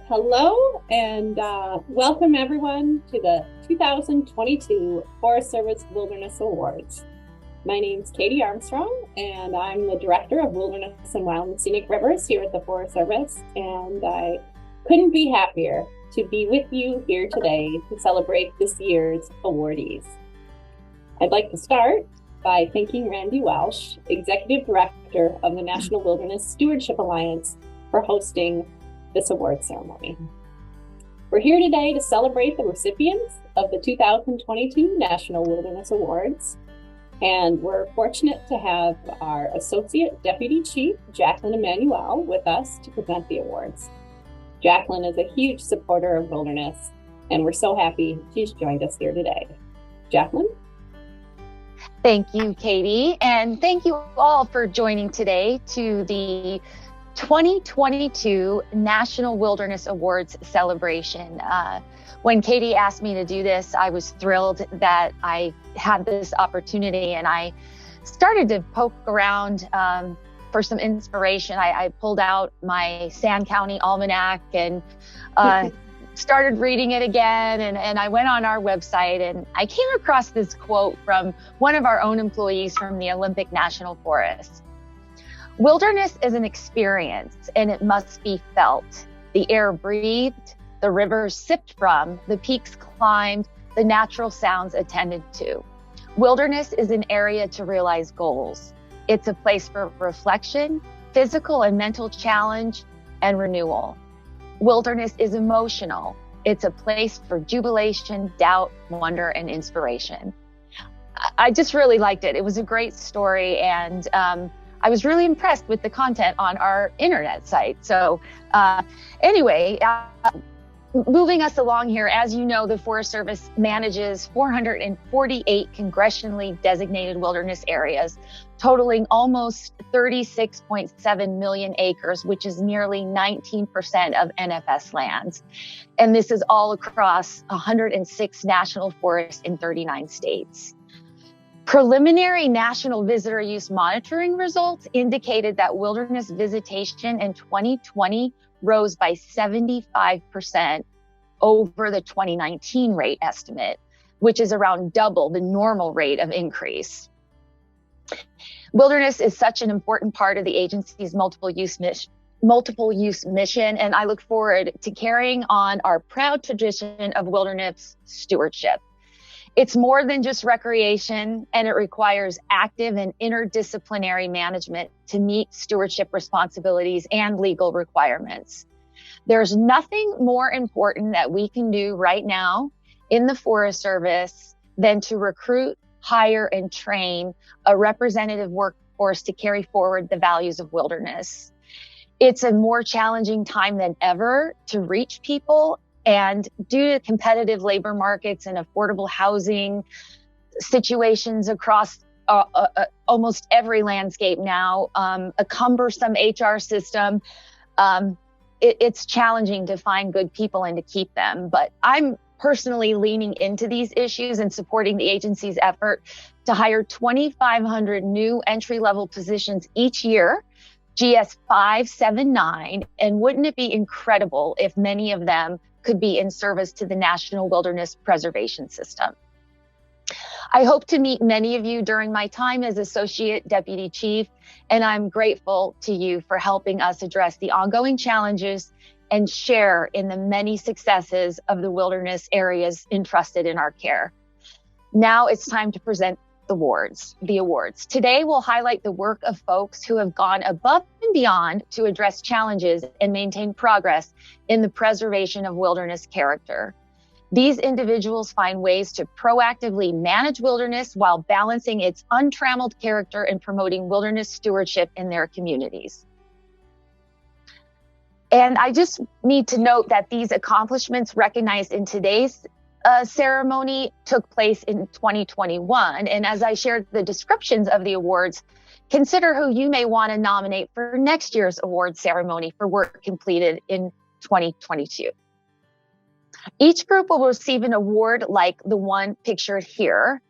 Hello and welcome everyone to the 2022 Forest Service Wilderness Awards. My name's Katie Armstrong and I'm the Director of Wilderness and Wild and Scenic Rivers here at the Forest Service, and I couldn't be happier to be with you here today to celebrate this year's awardees. I'd like to start by thanking Randy Welsh, Executive Director of the National Wilderness Stewardship Alliance, for hosting this award ceremony. We're here today to celebrate the recipients of the 2022 National Wilderness Awards, and we're fortunate to have our Associate Deputy Chief, Jacqueline Emanuel, with us to present the awards. Jacqueline is a huge supporter of wilderness, and we're so happy she's joined us here today. Jacqueline? Thank you, Katie, and thank you all for joining today to the 2022 National Wilderness Awards celebration. When Katie asked me to do this, I was thrilled that I had this opportunity, and I started to poke around for some inspiration. I pulled out my Sand County Almanac and started reading it again, and I went on our website and I came across this quote from one of our own employees from the Olympic National Forest. Wilderness is an experience, and it must be felt. The air breathed, the rivers sipped from, the peaks climbed, the natural sounds attended to. Wilderness is an area to realize goals. It's a place for reflection, physical and mental challenge, and renewal. Wilderness is emotional. It's a place for jubilation, doubt, wonder, and inspiration. I just really liked it. It was a great story, and I was really impressed with the content on our internet site. So anyway, moving us along here, as you know, the Forest Service manages 448 congressionally designated wilderness areas, totaling almost 36.7 million acres, which is nearly 19% of NFS lands. And this is all across 106 national forests in 39 states. Preliminary national visitor use monitoring results indicated that wilderness visitation in 2020 rose by 75% over the 2019 rate estimate, which is around double the normal rate of increase. Wilderness is such an important part of the agency's multiple use mission, and I look forward to carrying on our proud tradition of wilderness stewardship. It's more than just recreation, and it requires active and interdisciplinary management to meet stewardship responsibilities and legal requirements. There's nothing more important that we can do right now in the Forest Service than to recruit, hire, and train a representative workforce to carry forward the values of wilderness. It's a more challenging time than ever to reach people, and due to competitive labor markets and affordable housing situations across almost every landscape now, a cumbersome HR system, it's challenging to find good people and to keep them. But I'm personally leaning into these issues and supporting the agency's effort to hire 2,500 new entry-level positions each year, GS 579, and wouldn't it be incredible if many of them could be in service to the National Wilderness Preservation System. I hope to meet many of you during my time as Associate Deputy Chief, and I'm grateful to you for helping us address the ongoing challenges and share in the many successes of the wilderness areas entrusted in our care. Now it's time to present the awards. Today, we'll highlight the work of folks who have gone above and beyond to address challenges and maintain progress in the preservation of wilderness character. These individuals find ways to proactively manage wilderness while balancing its untrammeled character and promoting wilderness stewardship in their communities. And I just need to note that these accomplishments recognized in today's ceremony took place in 2021. And as I shared the descriptions of the awards, consider who you may want to nominate for next year's award ceremony for work completed in 2022. Each group will receive an award like the one pictured here,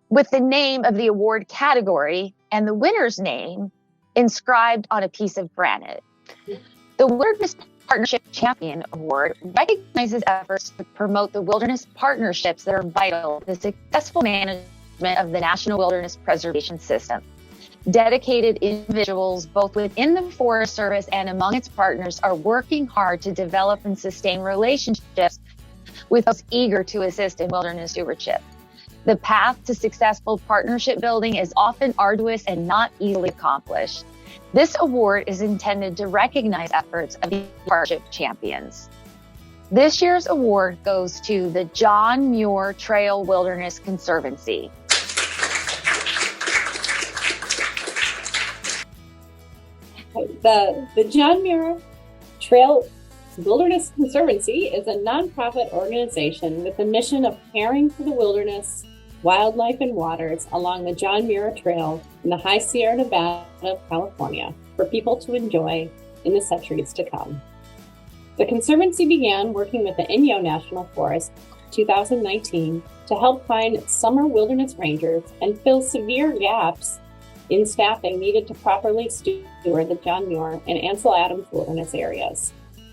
with the name of the award category and the winner's name inscribed on a piece of granite. The Wilderness Partnership Champion Award recognizes efforts to promote the wilderness partnerships that are vital to the successful management of the National Wilderness Preservation System. Dedicated individuals, both within the Forest Service and among its partners, are working hard to develop and sustain relationships with those eager to assist in wilderness stewardship. The path to successful partnership building is often arduous and not easily accomplished. This award is intended to recognize efforts of the partnership champions. This year's award goes to the John Muir Trail Wilderness Conservancy. The John Muir Trail Wilderness Conservancy is a nonprofit organization with the mission of caring for the wilderness, wildlife, and waters along the John Muir Trail in the high Sierra Nevada of California for people to enjoy in the centuries to come. The Conservancy began working with the Inyo National Forest in 2019 to help find summer wilderness rangers and fill severe gaps in staffing needed to properly steward the John Muir and Ansel Adams wilderness areas.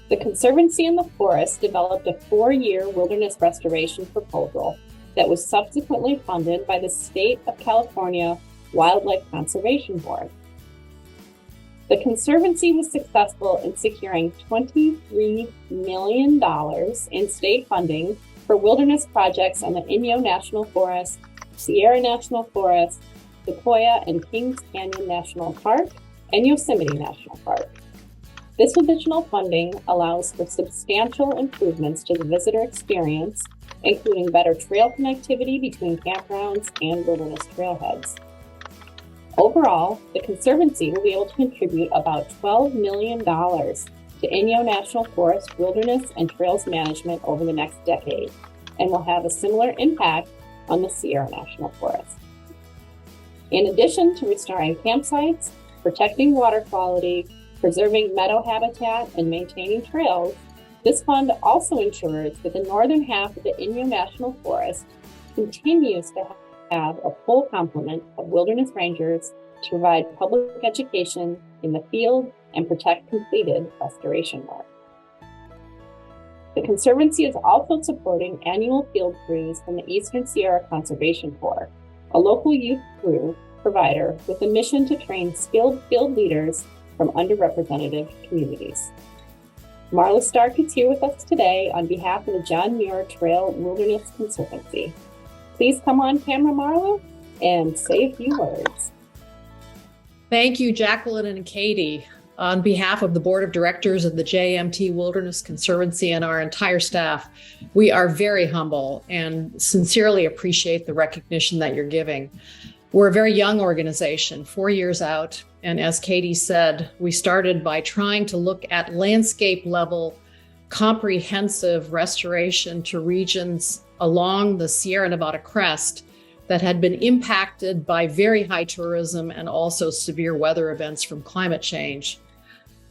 The Conservancy and the Forest developed a 4-year wilderness restoration proposal that was subsequently funded by the State of California Wildlife Conservation Board. The Conservancy was successful in securing $23 million in state funding for wilderness projects on the Inyo National Forest, Sierra National Forest, Sequoia and Kings Canyon National Park, and Yosemite National Park. This additional funding allows for substantial improvements to the visitor experience, including better trail connectivity between campgrounds and wilderness trailheads. Overall, the Conservancy will be able to contribute about $12 million to Inyo National Forest wilderness and trails management over the next decade, and will have a similar impact on the Sierra National Forest. In addition to restoring campsites, protecting water quality, preserving meadow habitat, and maintaining trails, this fund also ensures that the northern half of the Inyo National Forest continues to have a full complement of wilderness rangers to provide public education in the field and protect completed restoration work. The Conservancy is also supporting annual field crews from the Eastern Sierra Conservation Corps, a local youth crew provider with a mission to train skilled field leaders from underrepresented communities. Marla Stark is here with us today on behalf of the John Muir Trail Wilderness Conservancy. Please come on camera, Marla, and say a few words. Thank you, Jacqueline and Katie. On behalf of the Board of Directors of the JMT Wilderness Conservancy and our entire staff, we are very humble and sincerely appreciate the recognition that you're giving. We're a very young organization, 4 years out, and as Katie said, we started by trying to look at landscape level, comprehensive restoration to regions along the Sierra Nevada crest that had been impacted by very high tourism and also severe weather events from climate change.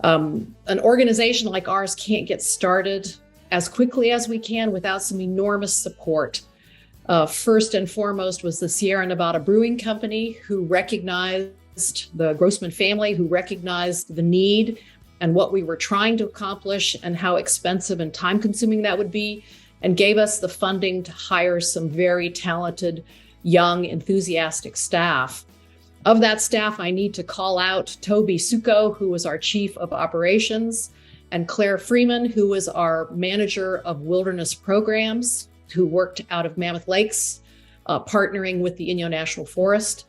An organization like ours can't get started as quickly as we can without some enormous support. First and foremost was the Sierra Nevada Brewing Company, who recognized the Grossman family, who recognized the need and what we were trying to accomplish and how expensive and time-consuming that would be, and gave us the funding to hire some very talented, young, enthusiastic staff. Of that staff, I need to call out Toby Suko, who was our Chief of Operations, and Claire Freeman, who was our Manager of Wilderness Programs, who worked out of Mammoth Lakes, partnering with the Inyo National Forest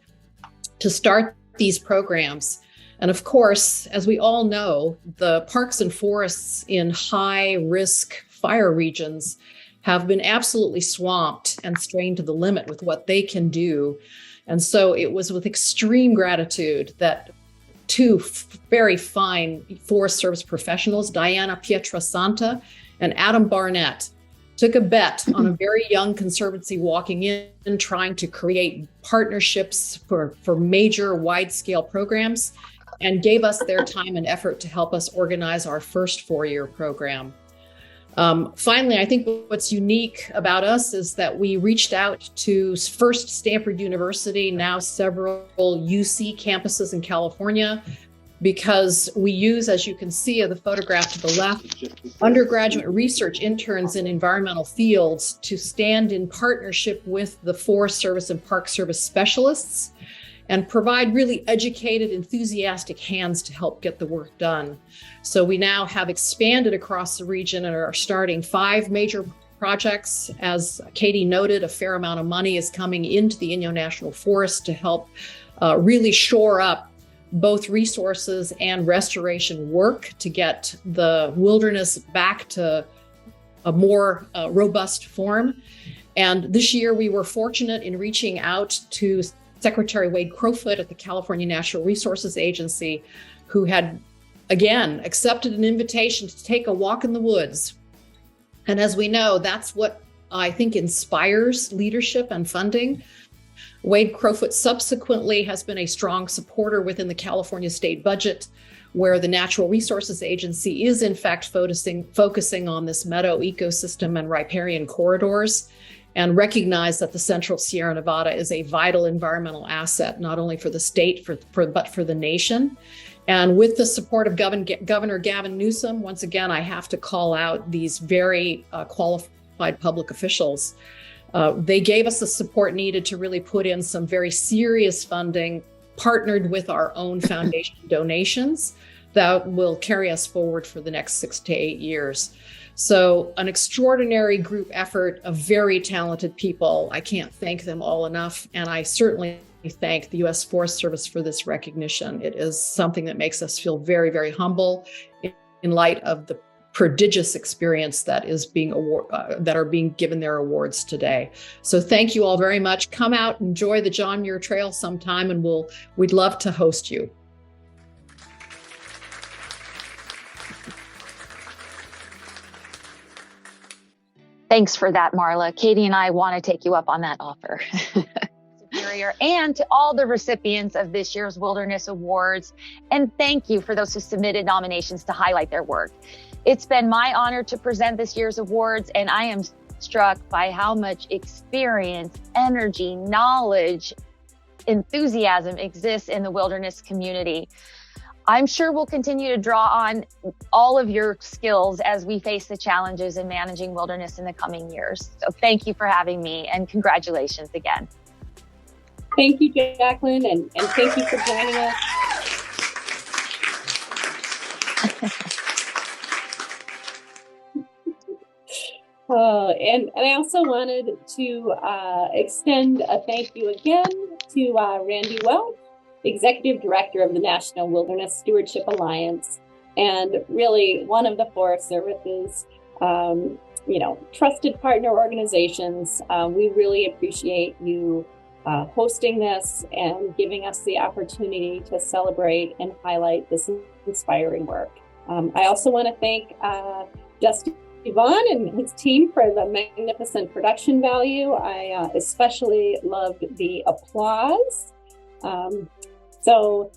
to start these programs. And of course, as we all know, the parks and forests in high-risk fire regions have been absolutely swamped and strained to the limit with what they can do. And so it was with extreme gratitude that two very fine Forest Service professionals, Diana Pietrasanta and Adam Barnett, took a bet on a very young conservancy walking in and trying to create partnerships for major wide-scale programs, and gave us their time and effort to help us organize our first 4-year program. Finally, I think what's unique about us is that we reached out to first Stanford University, now several UC campuses in California, because we use, as you can see in the photograph to the left, undergraduate research interns in environmental fields to stand in partnership with the Forest Service and Park Service specialists and provide really educated, enthusiastic hands to help get the work done. So we now have expanded across the region and are starting 5 major projects. As Katie noted, a fair amount of money is coming into the Inyo National Forest to help really shore up both resources and restoration work to get the wilderness back to a more robust form. And this year we were fortunate in reaching out to Secretary Wade Crowfoot at the California Natural Resources Agency, who had, again, accepted an invitation to take a walk in the woods. And as we know, that's what I think inspires leadership and funding. Wade Crowfoot subsequently has been a strong supporter within the California state budget, where the Natural Resources Agency is in fact focusing on this meadow ecosystem and riparian corridors, and recognize that the Central Sierra Nevada is a vital environmental asset, not only for the state, but for the nation. And with the support of Governor Gavin Newsom, once again, I have to call out these very qualified public officials. They gave us the support needed to really put in some very serious funding, partnered with our own foundation donations that will carry us forward for the next 6 to 8 years. So an extraordinary group effort of very talented people. I can't thank them all enough. And I certainly thank the U.S. Forest Service for this recognition. It is something that makes us feel very, very humble in light of the prodigious experience that is that are being given their awards today. So thank you all very much. Come out, enjoy the John Muir Trail sometime, and we'd love to host you. Thanks for that, Marla. Katie and I want to take you up on that offer. Superior, and to all the recipients of this year's Wilderness Awards. And thank you for those who submitted nominations to highlight their work. It's been my honor to present this year's awards, and I am struck by how much experience, energy, knowledge, enthusiasm exists in the wilderness community. I'm sure we'll continue to draw on all of your skills as we face the challenges in managing wilderness in the coming years. So thank you for having me, and congratulations again. Thank you, Jacqueline, and thank you for joining us. And I also wanted to extend a thank you again to Randy Welch, Executive Director of the National Wilderness Stewardship Alliance, and really one of the Forest Service's, trusted partner organizations. We really appreciate you hosting this and giving us the opportunity to celebrate and highlight this inspiring work. I also want to thank Dusty Vaughn and his team for the magnificent production value. I especially loved the applause. So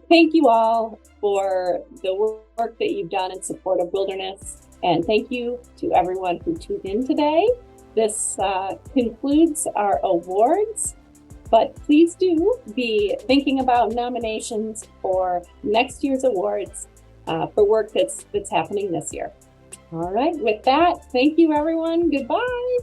thank you all for the work that you've done in support of wilderness. And thank you to everyone who tuned in today. This concludes our awards, but please do be thinking about nominations for next year's awards for work that's happening this year. All right, with that, thank you, everyone. Goodbye.